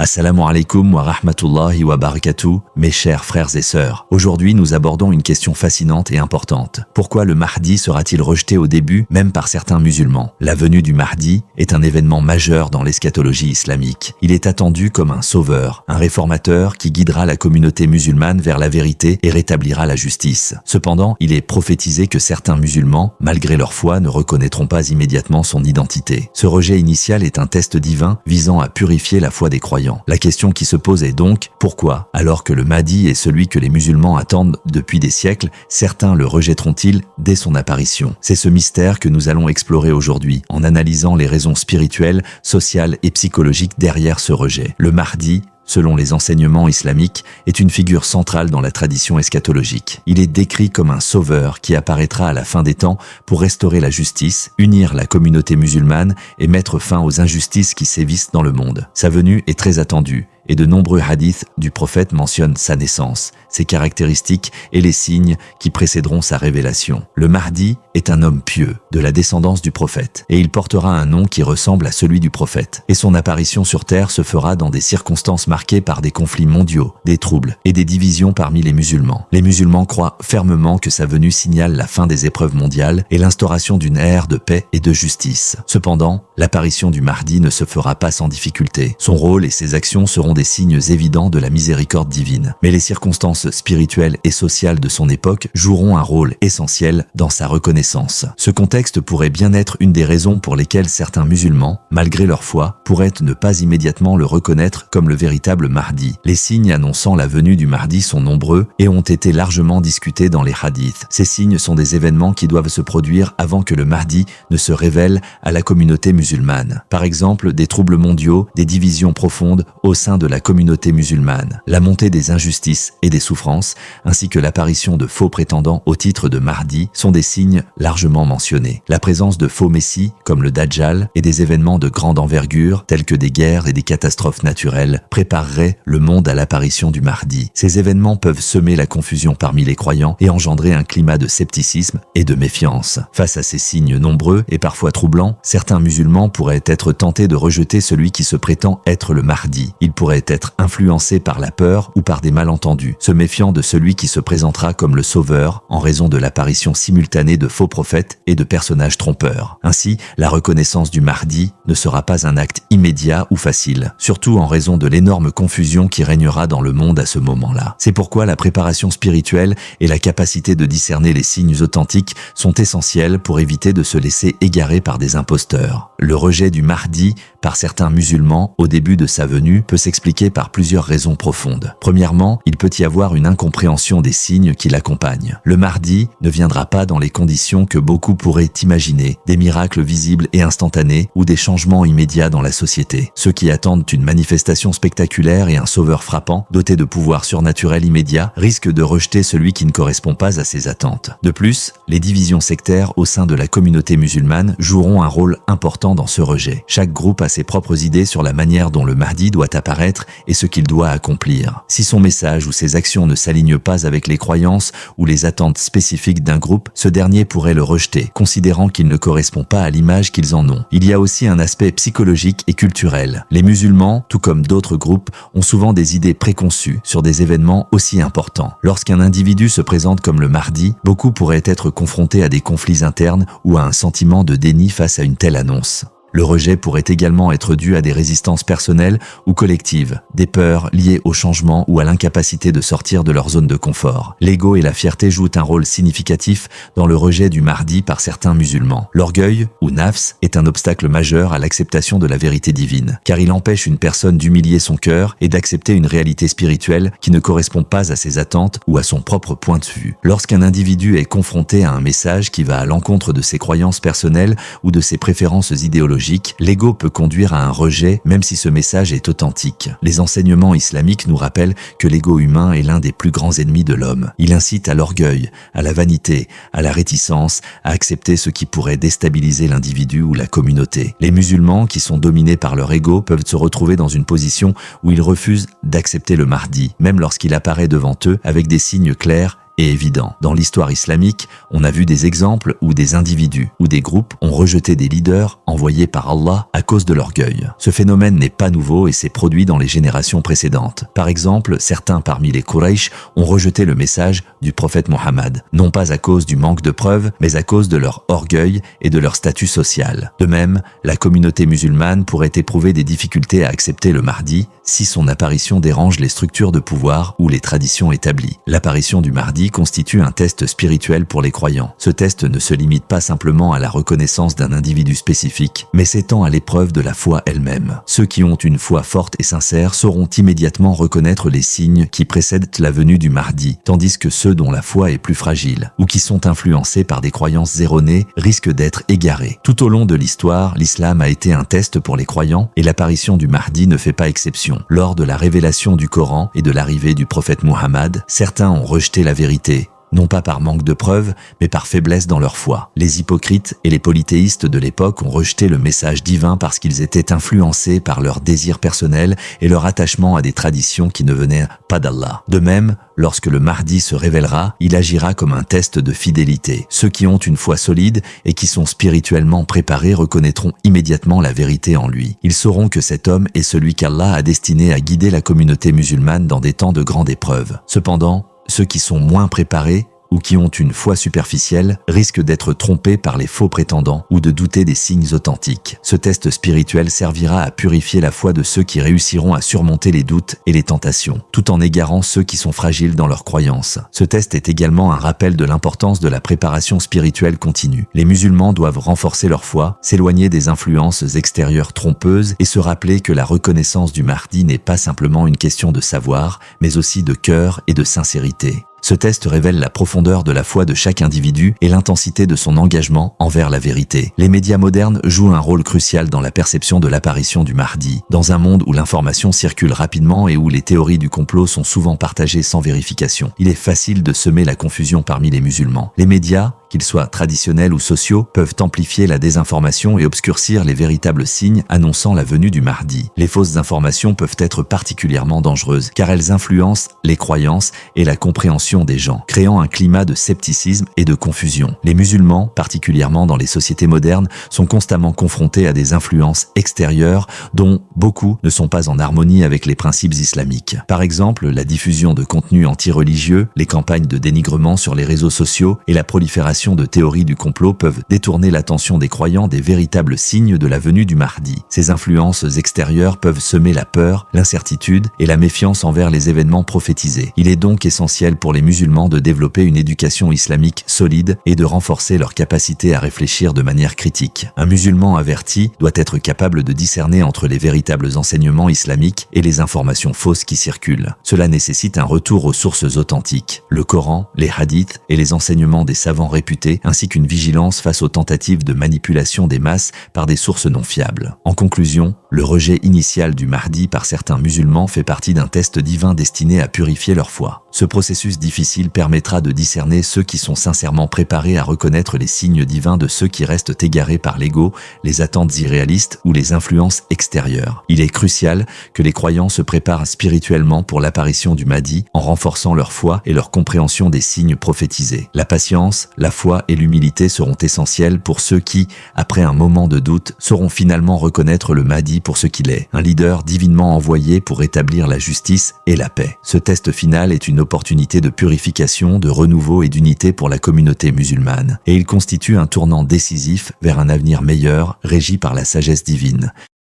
Assalamu alaikum wa rahmatullahi wa barakatuh, mes chers frères et sœurs. Aujourd'hui, nous abordons une question fascinante et importante. Pourquoi le Mahdi sera-t-il rejeté au début, même par certains musulmans? La venue du Mahdi est un événement majeur dans l'eschatologie islamique. Il est attendu comme un sauveur, un réformateur qui guidera la communauté musulmane vers la vérité et rétablira la justice. Cependant, il est prophétisé que certains musulmans, malgré leur foi, ne reconnaîtront pas immédiatement son identité. Ce rejet initial est un test divin visant à purifier la foi des croyants. La question qui se pose est donc, pourquoi, alors que le Mahdi est celui que les musulmans attendent depuis des siècles, certains le rejetteront-ils dès son apparition? C'est ce mystère que nous allons explorer aujourd'hui, en analysant les raisons spirituelles, sociales et psychologiques derrière ce rejet. Le Mahdi, selon les enseignements islamiques, est une figure centrale dans la tradition eschatologique. Il est décrit comme un sauveur qui apparaîtra à la fin des temps pour restaurer la justice, unir la communauté musulmane et mettre fin aux injustices qui sévissent dans le monde. Sa venue est très attendue et de nombreux hadiths du prophète mentionnent sa naissance, ses caractéristiques et les signes qui précéderont sa révélation. Le Mahdi est un homme pieux, de la descendance du prophète, et il portera un nom qui ressemble à celui du prophète. Et son apparition sur terre se fera dans des circonstances marquées par des conflits mondiaux, des troubles et des divisions parmi les musulmans. Les musulmans croient fermement que sa venue signale la fin des épreuves mondiales et l'instauration d'une ère de paix et de justice. Cependant, l'apparition du Mahdi ne se fera pas sans difficulté. Son rôle et ses actions seront des signes évidents de la miséricorde divine. Mais les circonstances spirituelles et sociales de son époque joueront un rôle essentiel dans sa reconnaissance. Ce contexte pourrait bien être une des raisons pour lesquelles certains musulmans, malgré leur foi, pourraient ne pas immédiatement le reconnaître comme le véritable Mahdi. Les signes annonçant la venue du Mahdi sont nombreux et ont été largement discutés dans les hadiths. Ces signes sont des événements qui doivent se produire avant que le Mahdi ne se révèle à la communauté musulmane. Par exemple, des troubles mondiaux, des divisions profondes au sein de la communauté musulmane, la montée des injustices et des souffrances, ainsi que l'apparition de faux prétendants au titre de Mahdi sont des signes largement mentionnés. La présence de faux messies, comme le Dajjal, et des événements de grande envergure, tels que des guerres et des catastrophes naturelles, prépareraient le monde à l'apparition du Mahdi. Ces événements peuvent semer la confusion parmi les croyants et engendrer un climat de scepticisme et de méfiance. Face à ces signes nombreux et parfois troublants, certains musulmans pourraient être tentés de rejeter celui qui se prétend être le Mahdi. Ils pourraient être influencés par la peur ou par des malentendus, se méfiant de celui qui se présentera comme le sauveur en raison de l'apparition simultanée de faux prophètes et de personnages trompeurs. Ainsi, la reconnaissance du Mahdi ne sera pas un acte immédiat ou facile, surtout en raison de l'énorme confusion qui régnera dans le monde à ce moment-là. C'est pourquoi la préparation spirituelle et la capacité de discerner les signes authentiques sont essentielles pour éviter de se laisser égarer par des imposteurs. Le rejet du Mahdi par certains musulmans au début de sa venue peut s'expliquer par plusieurs raisons profondes. Premièrement, il peut y avoir une incompréhension des signes qui l'accompagnent. Le Mahdi ne viendra pas dans les conditions que beaucoup pourraient imaginer, des miracles visibles et instantanés ou des changements immédiats dans la société. Ceux qui attendent une manifestation spectaculaire et un sauveur frappant, doté de pouvoirs surnaturels immédiats, risquent de rejeter celui qui ne correspond pas à ces attentes. De plus, les divisions sectaires au sein de la communauté musulmane joueront un rôle important dans ce rejet. Chaque groupe a ses propres idées sur la manière dont le Mahdi doit apparaître et ce qu'il doit accomplir. Si son message ou ses actions ne s'alignent pas avec les croyances ou les attentes spécifiques d'un groupe, ce dernier pourrait le rejeter, considérant qu'il ne correspond pas à l'image qu'ils en ont. Il y a aussi un aspect psychologique et culturel. Les musulmans, tout comme d'autres groupes, ont souvent des idées préconçues sur des événements aussi importants. Lorsqu'un individu se présente comme le Mahdi, beaucoup pourraient être confrontés à des conflits internes ou à un sentiment de déni face à une telle annonce. Le rejet pourrait également être dû à des résistances personnelles ou collectives, des peurs liées au changement ou à l'incapacité de sortir de leur zone de confort. L'ego et la fierté jouent un rôle significatif dans le rejet du Mahdi par certains musulmans. L'orgueil, ou nafs, est un obstacle majeur à l'acceptation de la vérité divine, car il empêche une personne d'humilier son cœur et d'accepter une réalité spirituelle qui ne correspond pas à ses attentes ou à son propre point de vue. Lorsqu'un individu est confronté à un message qui va à l'encontre de ses croyances personnelles ou de ses préférences idéologiques, l'ego peut conduire à un rejet même si ce message est authentique. Les enseignements islamiques nous rappellent que l'ego humain est l'un des plus grands ennemis de l'homme. Il incite à l'orgueil, à la vanité, à la réticence, à accepter ce qui pourrait déstabiliser l'individu ou la communauté. Les musulmans, qui sont dominés par leur ego, peuvent se retrouver dans une position où ils refusent d'accepter le Mahdi, même lorsqu'il apparaît devant eux avec des signes clairs et évident. Dans l'histoire islamique, on a vu des exemples où des individus ou des groupes ont rejeté des leaders envoyés par Allah à cause de l'orgueil. Ce phénomène n'est pas nouveau et s'est produit dans les générations précédentes. Par exemple, certains parmi les Quraysh ont rejeté le message du prophète Mohammed, non pas à cause du manque de preuves, mais à cause de leur orgueil et de leur statut social. De même, la communauté musulmane pourrait éprouver des difficultés à accepter le Mahdi si son apparition dérange les structures de pouvoir ou les traditions établies. L'apparition du Mahdi constitue un test spirituel pour les croyants. Ce test ne se limite pas simplement à la reconnaissance d'un individu spécifique, mais s'étend à l'épreuve de la foi elle-même. Ceux qui ont une foi forte et sincère sauront immédiatement reconnaître les signes qui précèdent la venue du Mahdi, tandis que ceux dont la foi est plus fragile ou qui sont influencés par des croyances erronées risquent d'être égarés. Tout au long de l'histoire, l'islam a été un test pour les croyants et l'apparition du Mahdi ne fait pas exception. Lors de la révélation du Coran et de l'arrivée du prophète Muhammad, certains ont rejeté la vérité, non pas par manque de preuves, mais par faiblesse dans leur foi. Les hypocrites et les polythéistes de l'époque ont rejeté le message divin parce qu'ils étaient influencés par leurs désirs personnels et leur attachement à des traditions qui ne venaient pas d'Allah. De même, lorsque le Mahdi se révélera, il agira comme un test de fidélité. Ceux qui ont une foi solide et qui sont spirituellement préparés reconnaîtront immédiatement la vérité en lui. Ils sauront que cet homme est celui qu'Allah a destiné à guider la communauté musulmane dans des temps de grande épreuve. Cependant, ceux qui sont moins préparés ou qui ont une foi superficielle risquent d'être trompés par les faux prétendants ou de douter des signes authentiques. Ce test spirituel servira à purifier la foi de ceux qui réussiront à surmonter les doutes et les tentations, tout en égarant ceux qui sont fragiles dans leurs croyances. Ce test est également un rappel de l'importance de la préparation spirituelle continue. Les musulmans doivent renforcer leur foi, s'éloigner des influences extérieures trompeuses et se rappeler que la reconnaissance du Mahdi n'est pas simplement une question de savoir, mais aussi de cœur et de sincérité. Ce test révèle la profondeur de la foi de chaque individu et l'intensité de son engagement envers la vérité. Les médias modernes jouent un rôle crucial dans la perception de l'apparition du Mahdi. Dans un monde où l'information circule rapidement et où les théories du complot sont souvent partagées sans vérification, il est facile de semer la confusion parmi les musulmans. Les médias, qu'ils soient traditionnels ou sociaux, peuvent amplifier la désinformation et obscurcir les véritables signes annonçant la venue du Mahdi. Les fausses informations peuvent être particulièrement dangereuses car elles influencent les croyances et la compréhension des gens, créant un climat de scepticisme et de confusion. Les musulmans, particulièrement dans les sociétés modernes, sont constamment confrontés à des influences extérieures dont beaucoup ne sont pas en harmonie avec les principes islamiques. Par exemple, la diffusion de contenus anti-religieux, les campagnes de dénigrement sur les réseaux sociaux et la prolifération de théories du complot peuvent détourner l'attention des croyants des véritables signes de la venue du Mahdi. Ces influences extérieures peuvent semer la peur, l'incertitude et la méfiance envers les événements prophétisés. Il est donc essentiel pour les musulmans de développer une éducation islamique solide et de renforcer leur capacité à réfléchir de manière critique. Un musulman averti doit être capable de discerner entre les véritables enseignements islamiques et les informations fausses qui circulent. Cela nécessite un retour aux sources authentiques, le Coran, les hadiths et les enseignements des savants réputés, ainsi qu'une vigilance face aux tentatives de manipulation des masses par des sources non fiables. En conclusion, le rejet initial du Mahdi par certains musulmans fait partie d'un test divin destiné à purifier leur foi. Ce processus difficile permettra de discerner ceux qui sont sincèrement préparés à reconnaître les signes divins de ceux qui restent égarés par l'ego, les attentes irréalistes ou les influences extérieures. Il est crucial que les croyants se préparent spirituellement pour l'apparition du Mahdi en renforçant leur foi et leur compréhension des signes prophétisés. La patience, la foi et l'humilité seront essentielles pour ceux qui, après un moment de doute, sauront finalement reconnaître le Mahdi pour ce qu'il est, un leader divinement envoyé pour établir la justice et la paix. Ce test final est une opportunité de purification, de renouveau et d'unité pour la communauté musulmane, et il constitue un tournant décisif vers un avenir meilleur, régi par la sagesse divine.